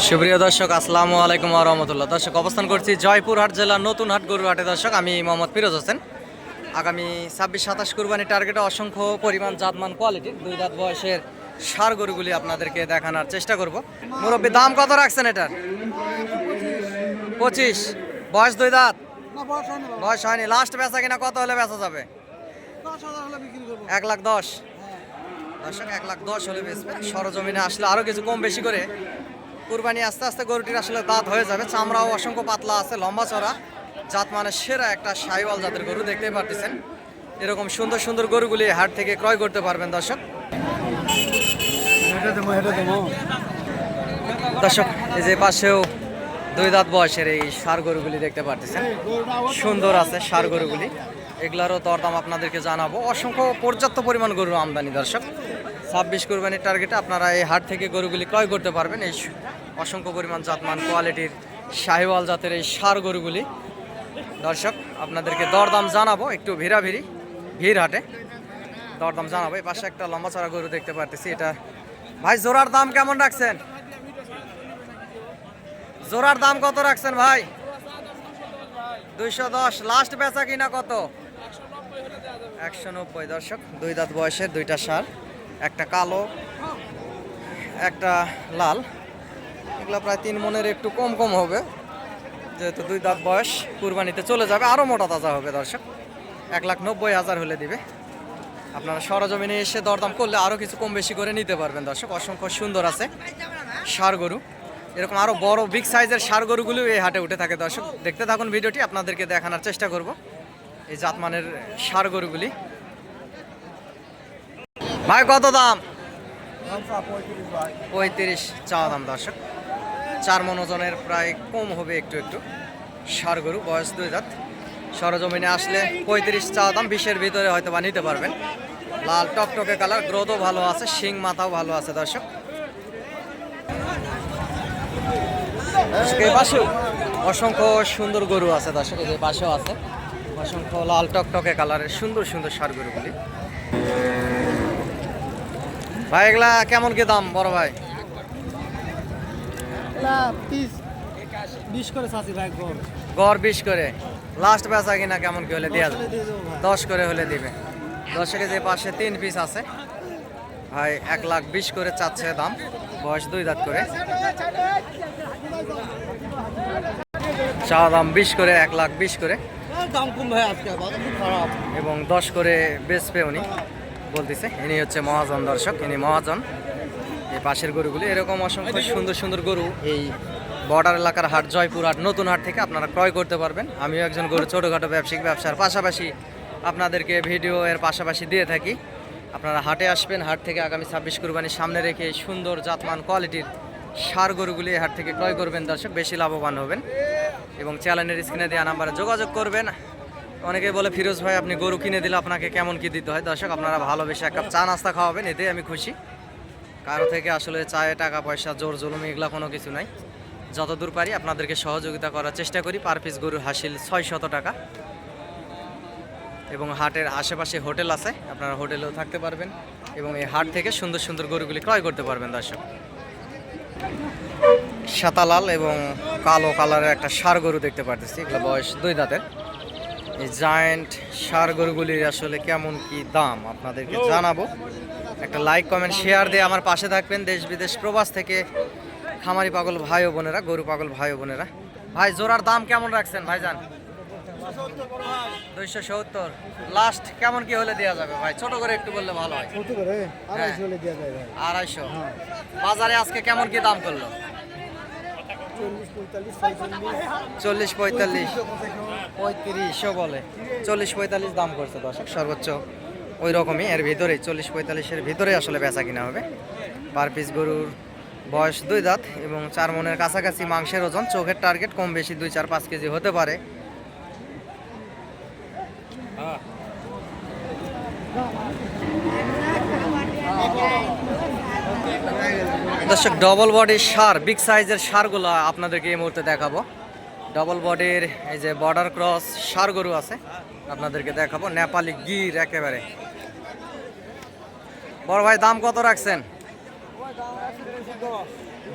সুপ্রিয় দর্শক, আসসালামু আলাইকুম ওয়া রাহমাতুল্লাহ। দর্শক, অবস্থান করছি জয়পুরহাট জেলার নতুন হাট গরুর হাটে। দর্শক, আমি মোহাম্মদ ফিরোজ হোসেন। আগামী 26-27 কুরবানি টার্গেটে অসংখ্য পরিমাণ জাতমান কোয়ালিটির 2 দাঁত বয়সের ষাঁড় গরুগুলি আপনাদেরকে দেখানোর চেষ্টা করব। মুরব্বী, দাম কত রাখছেন এটার? 25। বয়স 2 দাঁত? বয়স হয়নি। লাস্ট বেচা কিনা কত হলে বেচা যাবে? 1,10,000। দর্শক, 1,10,000 হলে বেচবে। সরজমিনে আসলে আরও কিছু কম বেশি করে কুরবানি আস্তে আস্তে গরুটির আসলে দাঁত হয়ে যাবে। চামড়াও অসংখ্য পাতলা আছে, লম্বা চড়া, জাত মানে সেরা একটা শাহিওয়াল জাতের গরু। দেখতেই পারতেছেন এরকম সুন্দর সুন্দর গরুগুলি হাট থেকে ক্রয় করতে পারবেন। দর্শক, এই যে পাশেও 2 দাঁত বয়সের এই ষাঁড় গরুগুলি দেখতে পারতেছেন, সুন্দর আছে ষাঁড় গরুগুলি। এগুলারও দরদাম আপনাদেরকে জানাবো। অসংখ্য পর্যাপ্ত পরিমাণ গরুর আমদানি। দর্শক, 26 কুরবানির টার্গেটে আপনারা এই হাট থেকে গরুগুলি ক্রয় করতে পারবেন। এই অসংখ্য পরিমাণ জাতমান কোয়ালিটির শাহিওয়াল জাতের এই ষাঁড় গরুগুলি। দর্শক, আপনাদেরকে দরদাম জানাবো। একটু ভিড় হাটে দরদাম জানাবো। এই পাশে একটা লম্বা চড়া গরু দেখতে পারতেছি। এটা ভাই, জোড়ার দাম কেমন রাখছেন? জোড়ার দাম কত রাখছেন ভাই? 210। লাস্ট বেচা কিনা কত? 190। দর্শক, 2 দাঁত বয়সের 2টা ষাঁড়, একটা কালো একটা লাল। এগুলো প্রায় 3 মনের একটু কম হবে, যেহেতু 2 দাঁত বয়স। কুরবানিতে চলে যাবে, আরও মোটা তাজা হবে। দর্শক, 1,90,000 হলে দিবে। আপনারা সরজমিনে এসে দরদাম করলে আরও কিছু কম বেশি করে নিতে পারবেন। দর্শক, অসংখ্য সুন্দর আছে ষাঁড় গরু। এরকম আরও বড় বিগ সাইজের ষাঁড় গরুগুলো এই হাটে উঠে থাকে। দর্শক, দেখতে থাকুন ভিডিওটি, আপনাদেরকে দেখানোর চেষ্টা করব এই জাতমানের ষাঁড় গরুগুলি। ভাই, কত দাম? 35 চাওয়া দাম। দর্শক, 4 মণ ওজনের প্রায় কম হবে একটু ষাঁড় গরু, বয়স 2 দাঁত। সরজমিনে আসলে 35 চাওয়া দাম। 20-এর ভিতরে হয়তো বা নিতে পারবেন। লাল টকটকে কালার, গ্রোথও ভালো আছে, শিং মাথাও ভালো আছে। দর্শক, এই পাশেও অসংখ্য সুন্দর গরু আছে। দর্শক, এই পাশেও আছে অসংখ্য লাল টকটকে কালারের সুন্দর সুন্দর ষাঁড় গরুগুলি। ভাই, এগুলা কেমন কি দাম বড় ভাই? 20 করে চাচ্ছি ভাই। গড় 20 করে। লাস্ট বেচা কিনা কেমন কি হলে দেওয়া যাবে? 10 করে হলে দিবে। দর্শকে যে পাশে 3 পিস আছে ভাই, 1,20,000 করে চাচ্ছে দাম। বয়স 2 দাঁত করে। চাওয়া দাম 20 করে, 1,20,000 করে। দাম কম ভাই, আজকে বাজার খুব খারাপ। এবং 10 করে বেচবে উনি বলতেছে। ইনি হচ্ছে মহাজন। দর্শক, ইনি মহাজন। এই পাশের গরুগুলি এরকম অসংখ্য সুন্দর সুন্দর গরু এই বর্ডার এলাকার হাট, জয়পুরহাট নতুন হাট থেকে আপনারা ক্রয় করতে পারবেন। আমিও একজন গরু ছোটোখাটো ব্যবসার পাশাপাশি আপনাদেরকে ভিডিও এর পাশাপাশি দিয়ে থাকি। আপনারা হাটে আসবেন। হাট থেকে আগামী 26 কুরবানির সামনে রেখে সুন্দর জাতমান কোয়ালিটির ষাঁড় গরুগুলি হাট থেকে ক্রয় করবেন। দর্শক, বেশি লাভবান হবেন। এবং চ্যানেলের স্ক্রিনে দেওয়া নাম্বারে যোগাযোগ করবেন। অনেকেই বলে, ফিরোজ ভাই, আপনি গরু কিনে দিলে আপনাকে কেমন কি দিতে হয়? দর্শক, আপনারা ভালোবেসে এক কাপ চা নাস্তা খাওয়াবেন, এতেই আমি খুশি। কারো থেকে আসলে চায়ে টাকা পয়সা, জোর জুলুম এগুলা কোনো কিছু নাই। যতদূর পারি আপনাদেরকে সহযোগিতা করার চেষ্টা করি। পার পিস গরুর হাসিল 600 টাকা। এবং হাটের আশেপাশে হোটেল আছে, আপনারা হোটেলেও থাকতে পারবেন এবং এই হাট থেকে সুন্দর সুন্দর গরুগুলি ক্রয় করতে পারবেন। দর্শক, সাদা লাল এবং কালো কালারের একটা ষাঁড় গরু দেখতে পারতেছি। এগুলো বয়স 2 দাঁতের। এই জায়েন্ট ষাঁড় গরুগুলির আসলে কেমন কি দাম আপনাদেরকে জানাবো। একটা লাইক, কমেন্ট, শেয়ার দিয়ে আমার পাশে থাকবেন। দেশ বিদেশ প্রবাস থেকে খামারি পাগল ভাই ও বোনেরা, গরু পাগল ভাই ও বোনেরা। ভাই, জোড়ার দাম কেমন রাখছেন ভাইজান? 270। লাস্ট কেমন কি হলে দেওয়া যাবে ভাই? ছোট করে একটু বললে ভালো হয়। 250। বাজারে আজকে কেমন কি দাম করলো? 40-45 3500 বলে। 40-45 দাম করছে। দর্শক, সর্বোচ্চ ওই রকমই, এর ভিতরেই 40-45-এর ভিতরে আসলে বেচা কিনা হবে। পার পিস গরুর বয়স 2 দাঁত এবং 4 মণের কাছাকাছি মাংসের ওজন। চোখের টার্গেট কম বেশি 2-4-5 কেজি হতে পারে। দর্শক, ডবল বডির ষাঁড়, বিগ সাইজের ষাঁড়গুলো আপনাদেরকে এই মুহূর্তে দেখাবো। ডবল বডির এই যে বর্ডার ক্রস ষাঁড় গরু আছে, আপনাদেরকে দেখাবো। নেপালি গির একেবারে। বড় ভাই, দাম কত রাখছেন?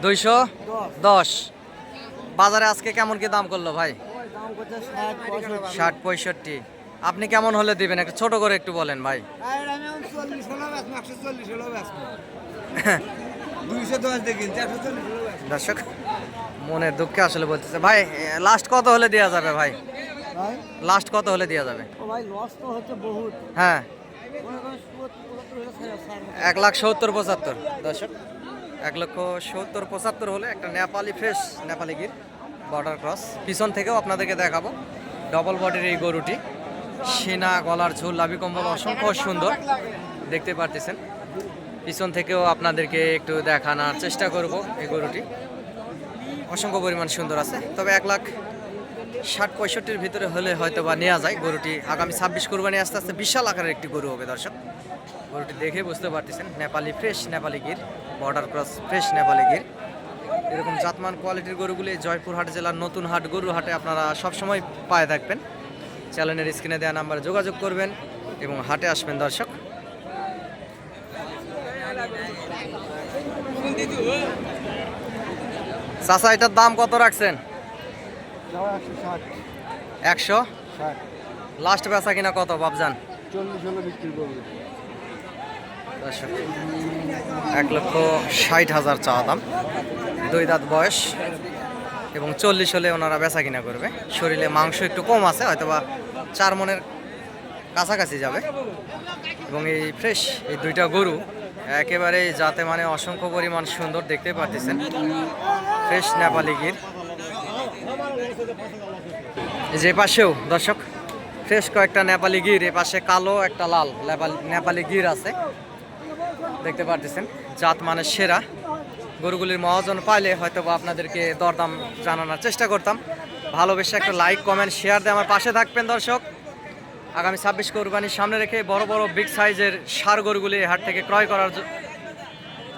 210। বাজারে আজকে কেমন কি দাম করলো ভাই? দাম করছে 60 60-65। আপনি কেমন হলে দিবেন, একটু ছোট করে একটু বলেন ভাই। 40 হলো ব্যাস 140 হলো ব্যাস 210 দেখেন 140 হলো ব্যাস দর্শক মনের দুঃখে আসলে বলতেছে ভাই, লাস্ট কত হলে দেওয়া যাবে ভাই? ভাই লাস্ট কত হলে দেওয়া যাবে? ও ভাই লস তো হচ্ছে বহুত হ্যাঁ, মনে করেন 70 হলো 1,70,75। দর্শক 1,70,75 হলে একটা Nepali fresh Nepali Gir border cross. পিছন থেকেও আপনাদেরকে দেখাবো ডবল বডির এই গরুটি। সিনা, গলার ঝুল, লাভি কম্বল অসংখ্য সুন্দর দেখতে পারতেছেন। পিছন থেকেও আপনাদেরকে একটু দেখানোর চেষ্টা করব। এই গরুটি অসংখ্য পরিমাণ সুন্দর আছে, তবে 1,60,65 ভিতরে হলে হয়তো বা নেওয়া যায়। গরুটি আগামী 26 কুরবানি আস্তে আস্তে বিশাল আকারের একটি গরু হবে দর্শক। গরুটি দেখে বুঝতে পারতেছেন Nepali fresh Nepali Gir border cross fresh Nepali Gir. এরকম জাতমান কোয়ালিটির গরুগুলি জয়পুরহাট জেলার নতুন হাট গরু হাটে আপনারা সবসময় পায়ে থাকবেন। চ্যানেলের স্ক্রিনে দেওয়া নাম্বারে যোগাযোগ করবেন এবং হাটে আসবেন দর্শক। চাচা, এটার দাম কত রাখছেন? 100। 60 লাস্ট বেচা কিনা কত বাবজান? 40 হলো বিক্রি করবে দর্শক 1,60,000 চাওয়া দাম। 2 দাঁত বয়স এবং 40 হলে ওনারা বেচা কিনা করবে। শরীরে মাংস একটু কম আছে, হয়তোবা 4 মনের কাছাকাছি যাবে। এবং এই ফ্রেশ এই দুইটা গরু একেবারে যাতে মানে অসংখ্য পরিমাণ সুন্দর দেখতে পাচ্ছেন। ফ্রেশ নেপালি গির। যে পাশেও দর্শক ফ্রেশ কয়েকটা নেপালি গির, এ পাশে কালো একটা লাল নেপালি গির আছে দেখতে পাচ্ছেন। জাত মানে সেরা। গরুগুলির মহাজন পাইলে হয়তো বা আপনাদেরকে দরদাম জানানোর চেষ্টা করতাম। ভালোবেসে একটা লাইক, কমেন্ট, শেয়ার দিয়ে আমার পাশে থাকবেন দর্শক। আগামী 26 কোরবানির সামনে রেখে বড় বড় বিগ সাইজের ষাঁড় গরুগুলি হাট থেকে ক্রয় করার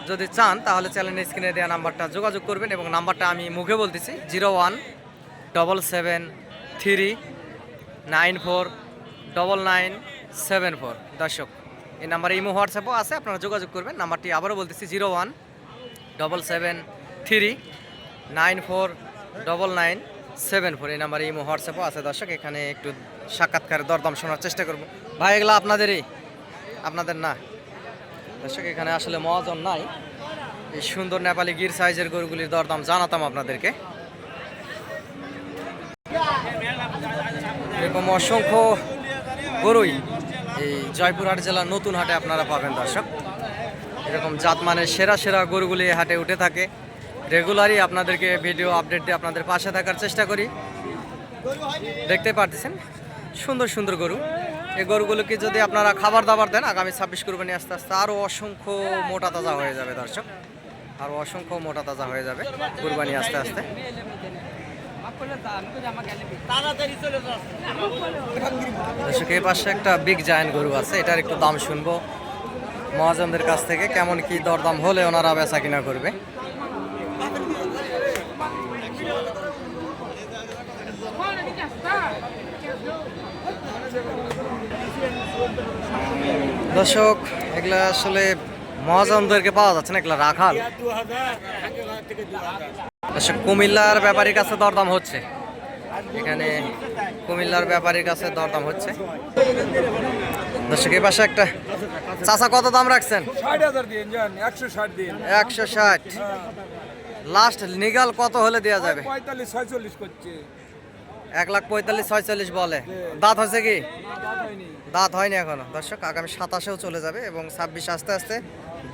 যদি চান তাহলে চ্যানেলের স্ক্রিনে দেওয়া নাম্বারটা যোগাযোগ করবেন। এবং নাম্বারটা আমি মুখে বলতেছি 0177394997 দর্শক। এই নাম্বারে ইমো হোয়াটসঅ্যাপও আছে, আপনারা যোগাযোগ করবেন। নাম্বারটি আবারও বলতেছি 0177394997 এই নাম্বারে ইমো হোয়াটসঅ্যাপও আছে দর্শক। এখানে একটু সাক্ষাৎকারের দরদাম শোনার চেষ্টা করব। ভাই এগুলো আপনাদেরই, আপনাদের না দর্শক। এখানে আসলে মহাজন নাই। এই সুন্দর নেপালি গির সাইজের গরুগুলির দরদাম জানাতাম আপনাদেরকে। এরকম অসংখ্য গরুই এই জয়পুরহাট জেলার নতুন হাটে আপনারা পাবেন দর্শক। এরকম জাতমানের সেরা সেরা গরুগুলি হাটে উঠে থাকে। রেগুলারই আপনাদেরকে ভিডিও আপডেট দিয়ে আপনাদের পাশে থাকার চেষ্টা করি। দেখতে পারতেছেন সুন্দর সুন্দর গরু। এই গরুগুলোকে যদি আপনারা খাবার দাবার দেন আগামী 26 কুরবানি আস্তে আস্তে আরও অসংখ্য মোটা তাজা হয়ে যাবে দর্শক। আরও অসংখ্য মোটা তাজা হয়ে যাবে কুরবানি আস্তে আস্তে। দর্শক এই পাশে একটা বিগ জায়ান্ট গরু আছে, এটার একটু দাম শুনবো মহাজনদের কাছ থেকে। কেমন কি দরদাম হলে ওনারা বেচা কিনা করবে। দর্শক এগুলা আসলে মহাজনদেরকে পাওয়া যাচ্ছে না, এগুলা রাখাল। দর্শক কুমিল্লার ব্যাপারীর কাছে দরদাম হচ্ছে, এখানে কুমিল্লার ব্যাপারীর কাছে দরদাম হচ্ছে। দর্শক এই পাশে একটা চাচা, কত দাম রাখছেন? 60,000 দিন জান 160 দিন 160। লাস্ট নিগাল কত হলে দেওয়া যাবে? 45-46 করছে। 1,45,46 বলে। দাঁত হয়েছে কি? দাঁত হয়নি এখনো দর্শক। আগামী 27-এও চলে যাবে এবং 26 আস্তে আস্তে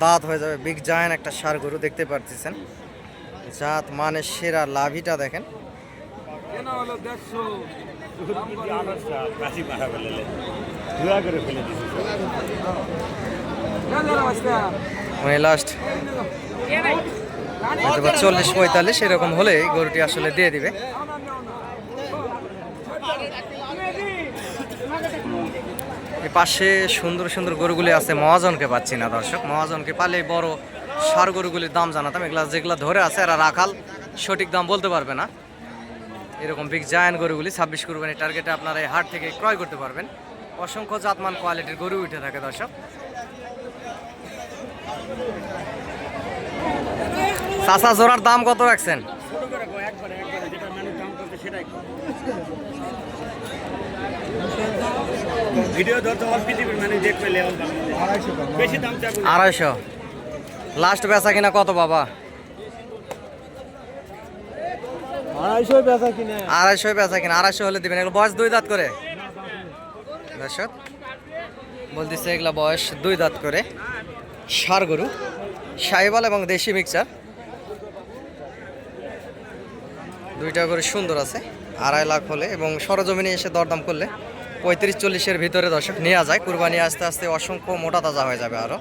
দাঁত হয়ে যাবে। বিগ জায়ান্ট একটা ষাঁড় গরু দেখতে পাচ্ছেন। জাত মানে সেরা। লাভিটা দেখেন। লাস্ট 40-45 এরকম হলে গরুটি আসলে দিয়ে দিবে। এই পাশে সুন্দর সুন্দর গরুগুলি আছে, মহাজনকে পাচ্ছি না দর্শক। মহাজনকে পালে বড় ষাঁড় গরুগুলির দাম জানাতাম। এগুলা যেগুলো ধরে আছে এরা রাখাল, সঠিক দাম বলতে পারবে না। এরকম বিগ জায়ান্ট গরুগুলি 26 কুরবানির টার্গেটে আপনারা এই হাট থেকে ক্রয় করতে পারবেন। অসংখ্য জাতমান কোয়ালিটির গরু উঠে থাকে দর্শক। চাচা জোড়ার দাম কত রাখছেন? ভিডিও ধরতে অল পৃথিবীর মানে দেখবে লেভেল বেশি দাম চাবো 250। লাস্ট বেচা কিনা কত বাবা? 250 বেচা কিনে 250 বেচা কিনা। 250 হলে দিবেন। এগুলো বয়স 2 দাঁত করে দর্শক বলতেছে, এগুলা বয়স 2 দাঁত করে। ষাঁড় গরু, সাহিওয়াল এবং দেশি মিক্সচার, দুইটা গরু সুন্দর আছে। 2.5 লাখ হলে এবং সরজমিনে এসে দরদাম করলে 35-40-এর ভিতরে দর্শক নেওয়া যায়। কুরবানি আস্তে আস্তে অসংখ্য মোটা তাজা হয়ে যাবে। আরও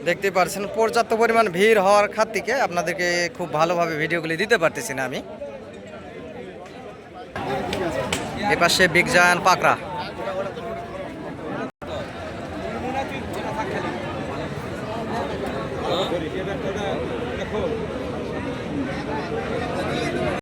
দেখতে পাচ্ছেন পর্যাপ্ত পরিমাণ ভিড় হওয়ার খাতিকে আপনাদেরকে খুব ভালোভাবে ভিডিওগুলি দিতে পারতেছি না আমি। এপাশে বিগ জায়ান্ট পাকড়া।